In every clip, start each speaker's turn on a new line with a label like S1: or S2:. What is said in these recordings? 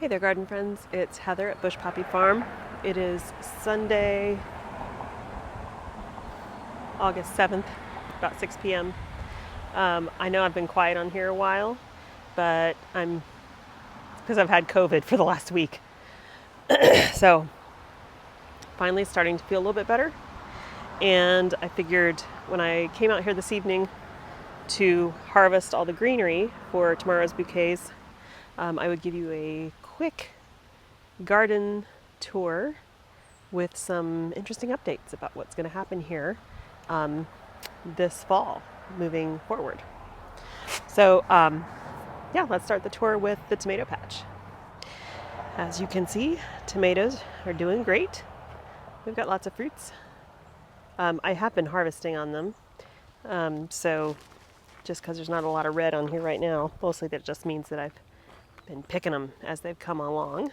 S1: Hey there, garden friends. It's Heather at Bush Poppy Farm. It is Sunday, August 7th, about 6 p.m. I know I've been quiet on here a while, but because I've had COVID for the last week. So, finally starting to feel a little bit better. And I figured when I came out here this evening to harvest all the greenery for tomorrow's bouquets, I would give you a quick garden tour with some interesting updates about what's going to happen here this fall moving forward. So yeah, let's start the tour with the tomato patch. As you can see, tomatoes are doing great. We've got lots of fruits. I have been harvesting on them, so just because there's not a lot of red on here right now, mostly that just means that I've been picking them as they've come along.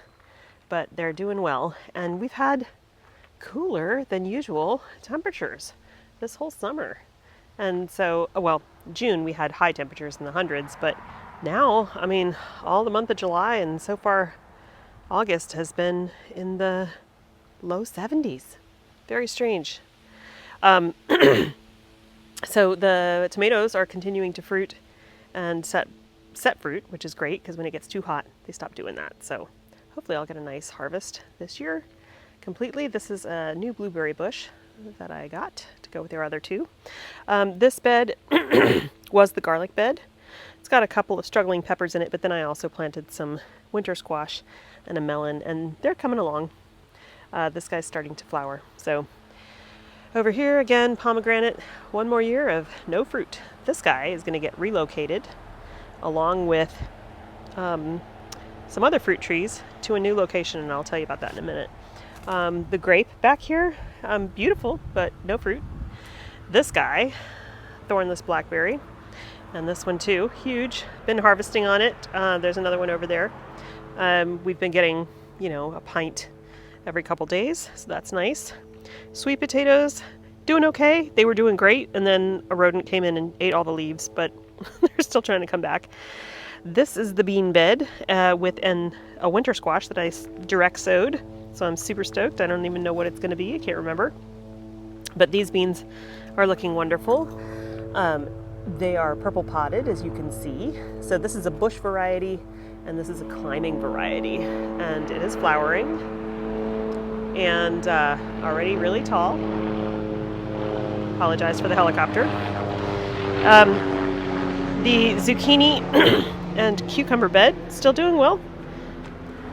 S1: But they're doing well, and we've had cooler than usual temperatures this whole summer. And so, well, June we had high temperatures in the hundreds, but now, I mean, all the month of July and so far August has been in the low 70s. Very strange. So the tomatoes are continuing to fruit and set fruit, which is great because when it gets too hot, they stop doing that. So hopefully I'll get a nice harvest this year completely. This is a new blueberry bush that I got to go with our other two. This bed was the garlic bed. It's got a couple of struggling peppers in it, but then I also planted some winter squash and a melon, and they're coming along. This guy's starting to flower. So over here again, pomegranate, one more year of no fruit. This guy is going to get relocated along with some other fruit trees to a new location, and I'll tell you about that in a minute. The grape back here, beautiful, but no fruit. This guy, thornless blackberry, and this one too, huge. Been harvesting on it. There's another one over there. We've been getting, a pint every couple days, so that's nice. Sweet potatoes, doing okay. They were doing great, and then a rodent came in and ate all the leaves, but they're still trying to come back. This is the bean bed with a winter squash that I direct sowed, so I'm super stoked. I don't even know what it's going to be. I can't remember. But these beans are looking wonderful. They are purple potted, as you can see. So this is a bush variety, and this is a climbing variety, and it is flowering and already really tall. Apologize for the helicopter. The zucchini and cucumber bed still doing well.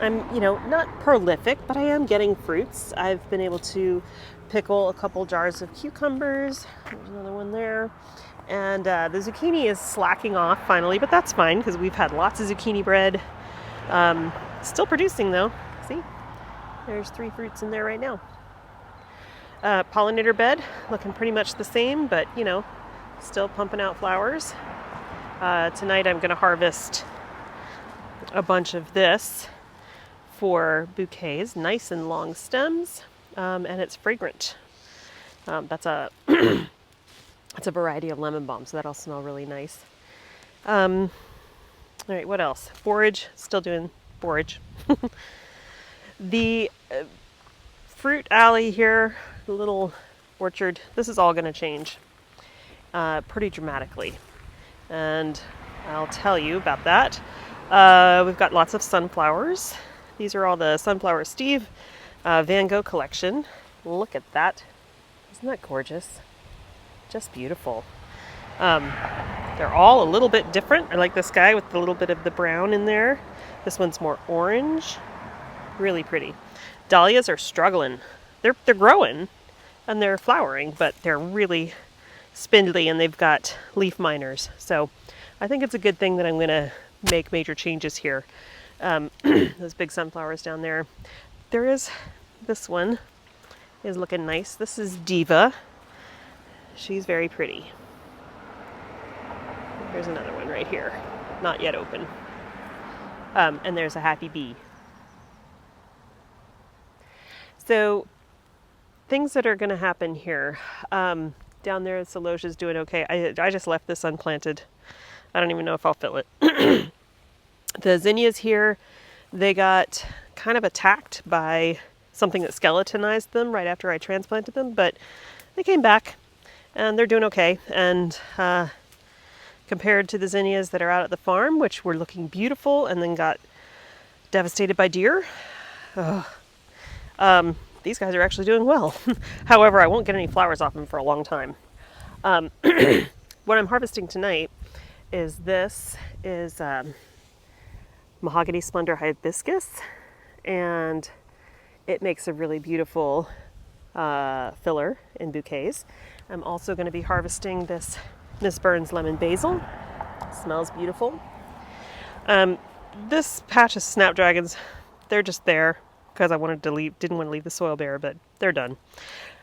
S1: I'm, not prolific, but I am getting fruits. I've been able to pickle a couple jars of cucumbers. There's another one there. And the zucchini is slacking off finally, but that's fine because we've had lots of zucchini bread. Still producing though. See? There's 3 fruits in there right now. Pollinator bed, looking pretty much the same, but, still pumping out flowers. Tonight I'm going to harvest a bunch of this for bouquets, nice and long stems, and it's fragrant. That's a it's a variety of lemon balm, so that'll smell really nice. All right, what else? Forage, still doing forage. The fruit alley here, the little orchard, this is all going to change pretty dramatically. And I'll tell you about that. We've got lots of sunflowers. These are all the Sunflower Steve Van Gogh collection. Look at that. Isn't that gorgeous? Just beautiful. They're all a little bit different. I like this guy with a little bit of the brown in there. This one's more orange. Really pretty. Dahlias are struggling. They're growing and they're flowering, but they're really spindly and they've got leaf miners. So I think it's a good thing that I'm going to make major changes here. Those big sunflowers down there. This one is looking nice. This is Diva. She's very pretty. There's another one right here. Not yet open. And there's a happy bee. So things that are going to happen here. Down there, the celosia's doing okay. I just left this unplanted. I don't even know if I'll fill it. The zinnias here They got kind of attacked by something that skeletonized them right after I transplanted them, but they came back and they're doing okay. And compared to the zinnias that are out at the farm, which were looking beautiful and then got devastated by deer, these guys are actually doing well. However, I won't get any flowers off them for a long time. What I'm harvesting tonight is Mahogany Splendor Hibiscus, and it makes a really beautiful filler in bouquets. I'm also going to be harvesting this Miss Burns Lemon Basil. It smells beautiful. This patch of snapdragons, they're just there because didn't want to leave the soil bare, but they're done.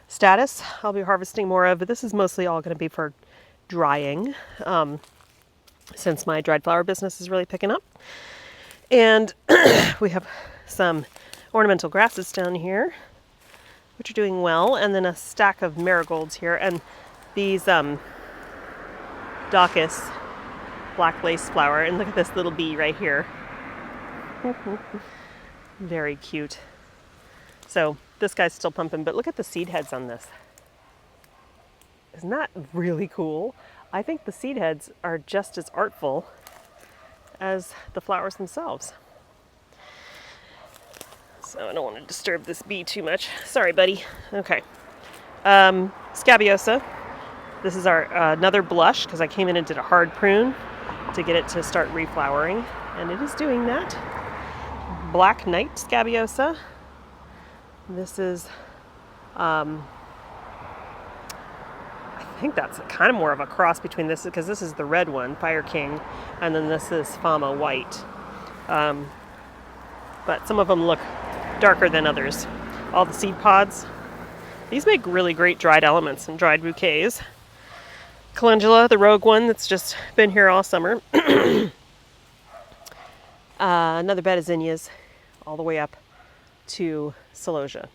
S1: Status, I'll be harvesting more of, but this is mostly all going to be for drying, since my dried flower business is really picking up. And we have some ornamental grasses down here, which are doing well, and then a stack of marigolds here, and these Daucus black lace flower, and look at this little bee right here. Very cute. So this guy's still pumping, but look at the seed heads on this. Isn't that really cool? I think the seed heads are just as artful as the flowers themselves. So I don't want to disturb this bee too much. Sorry, buddy. Okay. Scabiosa. This is our another blush, because I came in and did a hard prune to get it to start reflowering, and it is doing that. Black Knight Scabiosa. This is I think that's kind of more of a cross between this, because this is the red one, Fire King, and then this is Fama White. But some of them look darker than others. All the seed pods. These make really great dried elements and dried bouquets. Calendula, the rogue one that's just been here all summer. Another bed of zinnias all the way up to celosia.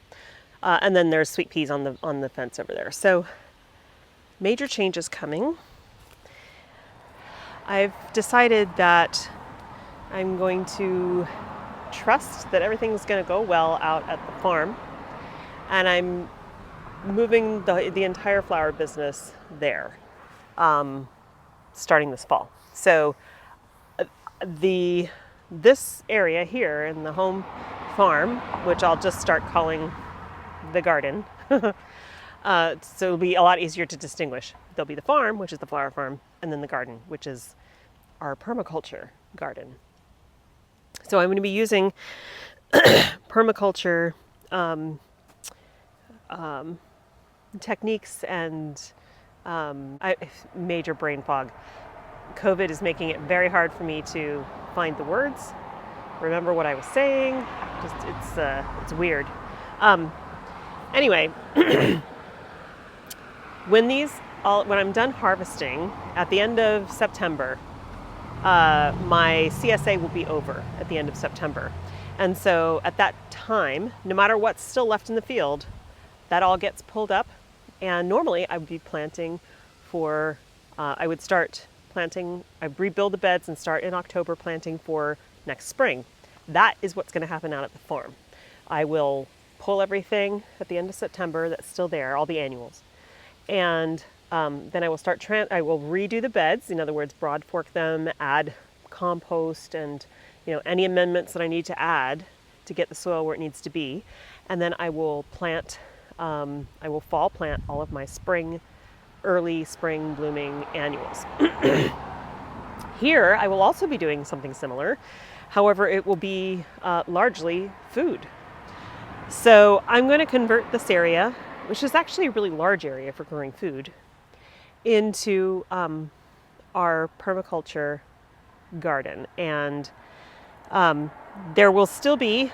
S1: And then there's sweet peas on the fence over there. So major changes coming. I've decided that I'm going to trust that everything's going to go well out at the farm, and I'm moving the entire flower business there, starting this fall. So this area here in the home farm, which I'll just start calling the garden, so it'll be a lot easier to distinguish. There'll be the farm, which is the flower farm, and then the garden, which is our permaculture garden. So I'm going to be using permaculture techniques and major brain fog. COVID is making it very hard for me to find the words, remember what I was saying. It's weird. Anyway, when I'm done harvesting at the end of September, my CSA will be over at the end of September. And so at that time, no matter what's still left in the field, that all gets pulled up. And normally I would be planting I'd rebuild the beds and start in October planting for next spring. That is what's going to happen out at the farm. I will pull everything at the end of September that's still there, all the annuals. And then I will I will redo the beds, in other words, broad fork them, add compost and any amendments that I need to add to get the soil where it needs to be. And then I will fall plant all of my early spring blooming annuals. Here, I will also be doing something similar. However, it will be largely food. So I'm going to convert this area, which is actually a really large area for growing food, into our permaculture garden. And there will still be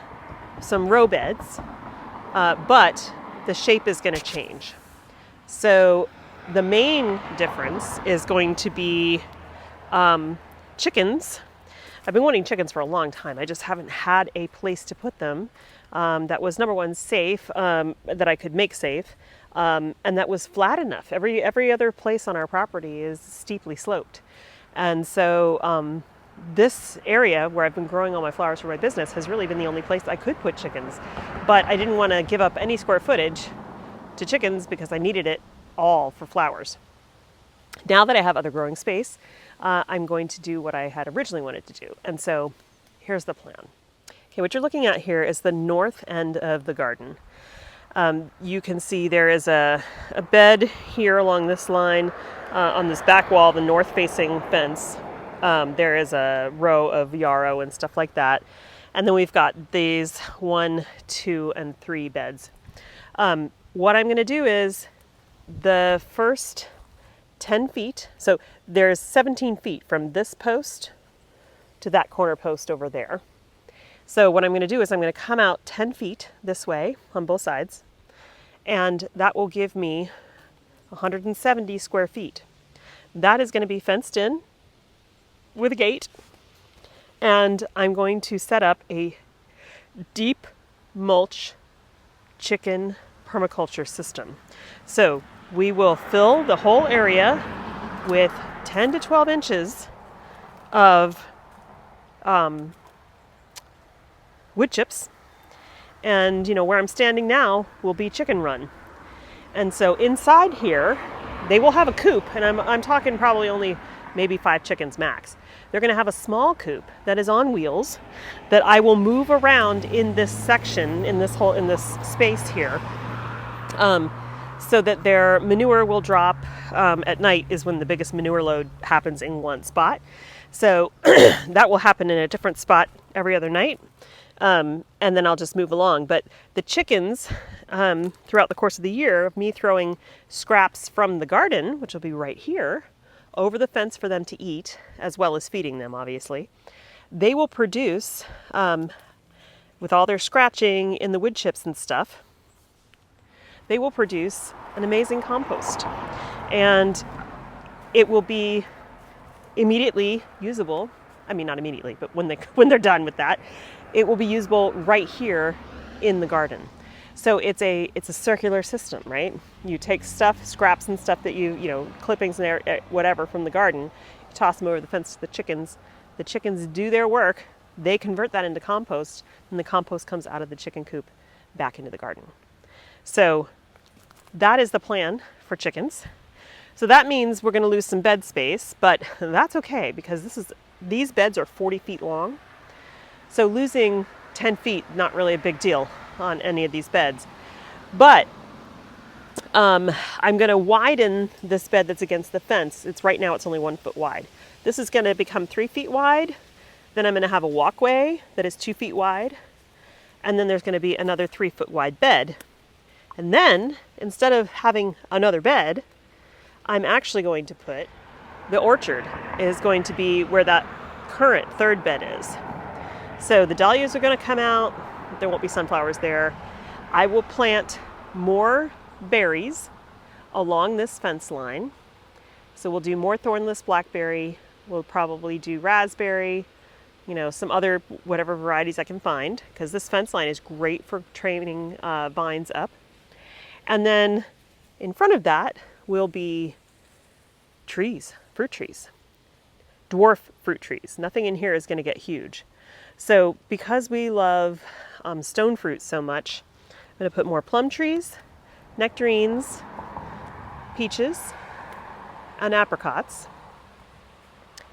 S1: some row beds, but the shape is going to change. So the main difference is going to be chickens. I've been wanting chickens for a long time. I just haven't had a place to put them that was, number one, safe, that I could make safe, and that was flat enough. Every other place on our property is steeply sloped. And so this area where I've been growing all my flowers for my business has really been the only place I could put chickens. But I didn't want to give up any square footage to chickens because I needed it all for flowers. Now that I have other growing space, I'm going to do what I had originally wanted to do. And so here's the plan. Okay, what you're looking at here is the north end of the garden. You can see there is a bed here along this line on this back wall, the north facing fence. There is a row of yarrow and stuff like that. And then we've got these 1, 2, and 3 beds. What I'm going to do is the first 10 feet, so there's 17 feet from this post to that corner post over there. So what I'm going to do is I'm going to come out 10 feet this way on both sides, and that will give me 170 square feet. That is going to be fenced in with a gate, and I'm going to set up a deep mulch chicken permaculture system. So we will fill the whole area with 10 to 12 inches of wood chips. And, where I'm standing now will be chicken run. And so inside here, they will have a coop, and I'm talking probably only maybe 5 chickens max. They're going to have a small coop that is on wheels that I will move around in this section, in this space here, so that their manure will drop. At night is when the biggest manure load happens in one spot. So that will happen in a different spot every other night. And then I'll just move along. But the chickens, throughout the course of the year, of me throwing scraps from the garden, which will be right here, over the fence for them to eat, as well as feeding them, obviously, they will produce, with all their scratching in the wood chips and stuff, they will produce an amazing compost. And it will be immediately usable. I mean, not immediately, but when they're done with that, it will be usable right here in the garden. So it's a circular system, right? You take scraps and stuff that clippings and whatever from the garden, you toss them over the fence to the chickens. The chickens do their work. They convert that into compost, and the compost comes out of the chicken coop back into the garden. So that is the plan for chickens. So that means we're going to lose some bed space, but that's okay because these beds are 40 feet long. So losing 10 feet, not really a big deal on any of these beds. But I'm going to widen this bed that's against the fence. Right now it's only 1 foot wide. This is going to become 3 feet wide. Then I'm going to have a walkway that is 2 feet wide. And then there's going to be another 3 foot wide bed. And then, instead of having another bed, I'm actually going to put the orchard is going to be where that current third bed is. So the dahlias are going to come out. There won't be sunflowers there. I will plant more berries along this fence line. So we'll do more thornless blackberry. We'll probably do raspberry, some other whatever varieties I can find, because this fence line is great for training vines up. And then in front of that will be trees, fruit trees, dwarf fruit trees. Nothing in here is going to get huge. So because we love stone fruit so much, I'm going to put more plum trees, nectarines, peaches, and apricots.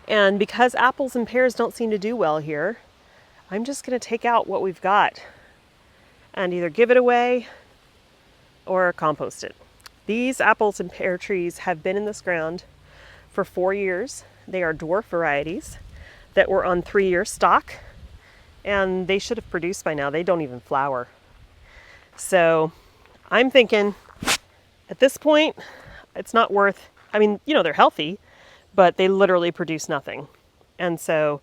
S1: And because apples and pears don't seem to do well here, I'm just going to take out what we've got and either give it away or compost it. These apples and pear trees have been in this ground for 4 years. They are dwarf varieties that were on 3-year stock, and they should have produced by now. They don't even flower. So I'm thinking at this point, it's not worth, they're healthy, but they literally produce nothing. And so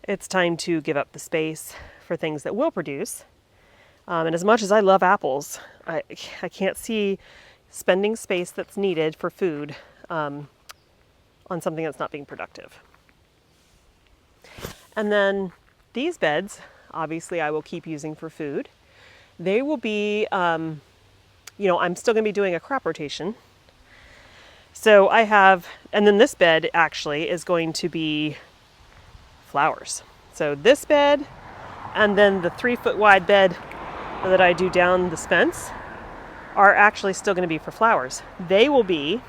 S1: it's time to give up the space for things that will produce. And as much as I love apples, I can't see spending space that's needed for food on something that's not being productive. And then these beds, obviously I will keep using for food. They will be, I'm still going to be doing a crop rotation. So and then this bed actually is going to be flowers. So this bed and then the 3-foot wide bed that I do down the fence are actually still going to be for flowers. They will be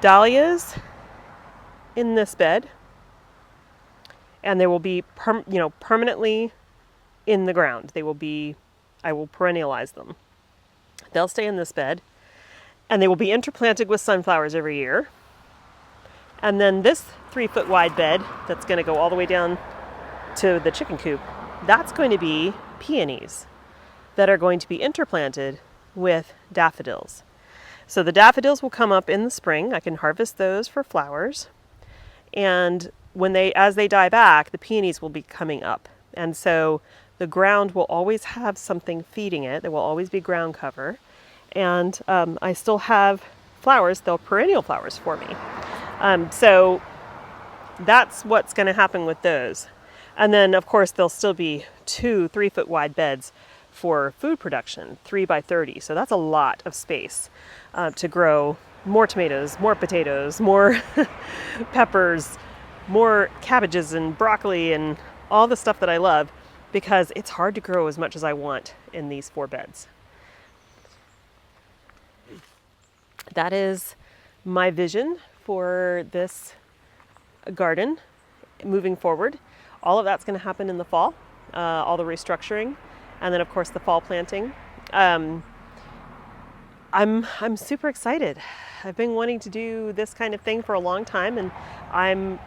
S1: dahlias in this bed, and they will be permanently in the ground. I will perennialize them. They'll stay in this bed, and they will be interplanted with sunflowers every year. And then this 3-foot wide bed that's going to go all the way down to the chicken coop, that's going to be peonies that are going to be interplanted with daffodils. So the daffodils will come up in the spring. I can harvest those for flowers. And as they die back, the peonies will be coming up. And so the ground will always have something feeding it. There will always be ground cover. And I still have flowers. They're perennial flowers for me. So that's what's going to happen with those. And then, of course, there'll still be 2 3-foot wide beds for food production, 3 by 30. So that's a lot of space to grow more tomatoes, more potatoes, more peppers, more cabbages and broccoli and all the stuff that I love, because it's hard to grow as much as I want in these 4 beds. That is my vision for this garden moving forward. All of that's going to happen in the fall, all the restructuring, and then of course the fall planting. I'm super excited. I've been wanting to do this kind of thing for a long time, and I'm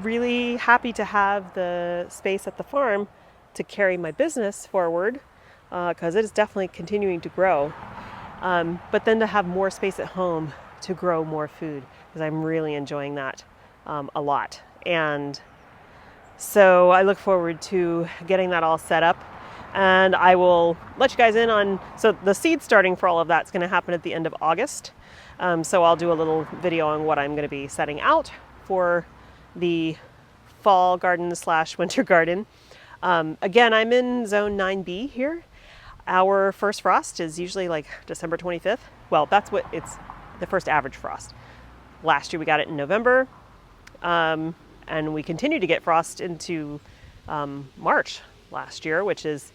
S1: really happy to have the space at the farm to carry my business forward, because it is definitely continuing to grow. But then to have more space at home to grow more food, because I'm really enjoying that a lot. And so I look forward to getting that all set up, and I will let you guys in on, so the seed starting for all of that's going to happen at the end of August. So I'll do a little video on what I'm going to be setting out for the fall garden / winter garden. Again, I'm in zone 9B here. Our first frost is usually like December 25th. Well, that's what it's the first average frost. Last year we got it in November, and we continued to get frost into March last year, which is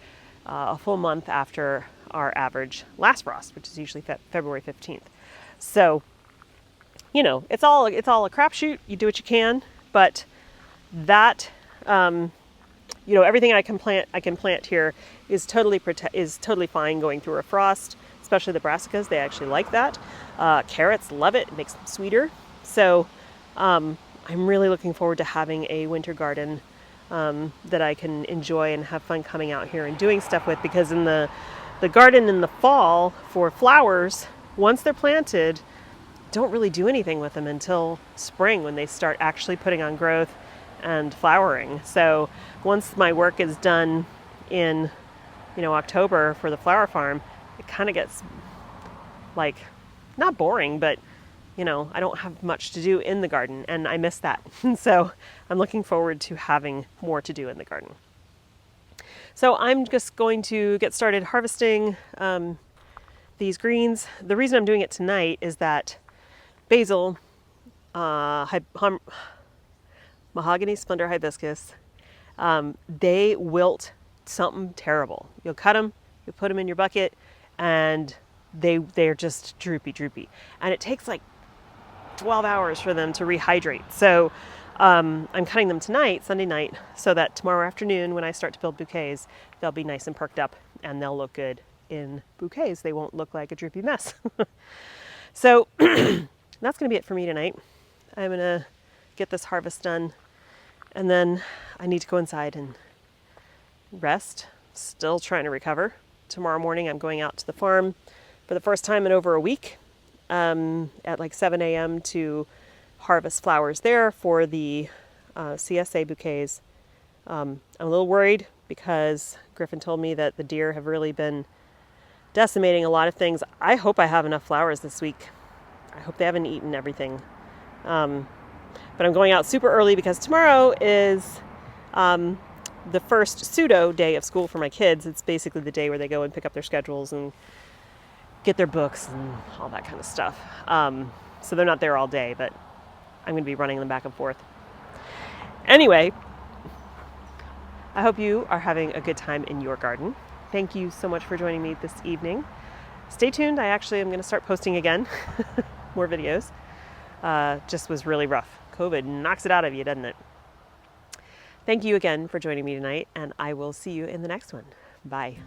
S1: a full month after our average last frost, which is usually February 15th. So, it's all a crapshoot. You do what you can, but that, everything I can plant here is totally fine going through a frost, especially the brassicas. They actually like that. Carrots love it. It makes them sweeter. So I'm really looking forward to having a winter garden that I can enjoy and have fun coming out here and doing stuff with, because in the garden in the fall for flowers, once they're planted, don't really do anything with them until spring, when they start actually putting on growth and flowering. So once my work is done in October for the flower farm, it kind of gets like not boring, but I don't have much to do in the garden, and I miss that. So I'm looking forward to having more to do in the garden. So I'm just going to get started harvesting these greens. The reason I'm doing it tonight is that basil, Mahogany, Splendor, Hibiscus, they wilt something terrible. You'll cut them, you put them in your bucket, and they're just droopy. And it takes like 12 hours for them to rehydrate. So I'm cutting them tonight, Sunday night, so that tomorrow afternoon when I start to build bouquets, they'll be nice and perked up and they'll look good in bouquets. They won't look like a droopy mess. So that's going to be it for me tonight. I'm going to get this harvest done, and then I need to go inside and rest. Still trying to recover. Tomorrow morning I'm going out to the farm for the first time in over a week at like 7 a.m. to harvest flowers there for the CSA bouquets. I'm a little worried because Griffin told me that the deer have really been decimating a lot of things. I hope I have enough flowers this week. I hope they haven't eaten everything. But I'm going out super early because tomorrow is the first pseudo day of school for my kids. It's basically the day where they go and pick up their schedules and get their books and all that kind of stuff. So they're not there all day, but I'm going to be running them back and forth. Anyway, I hope you are having a good time in your garden. Thank you so much for joining me this evening. Stay tuned. I actually am going to start posting again, more videos. Just was really rough. COVID knocks it out of you, doesn't it? Thank you again for joining me tonight, and I will see you in the next one. Bye.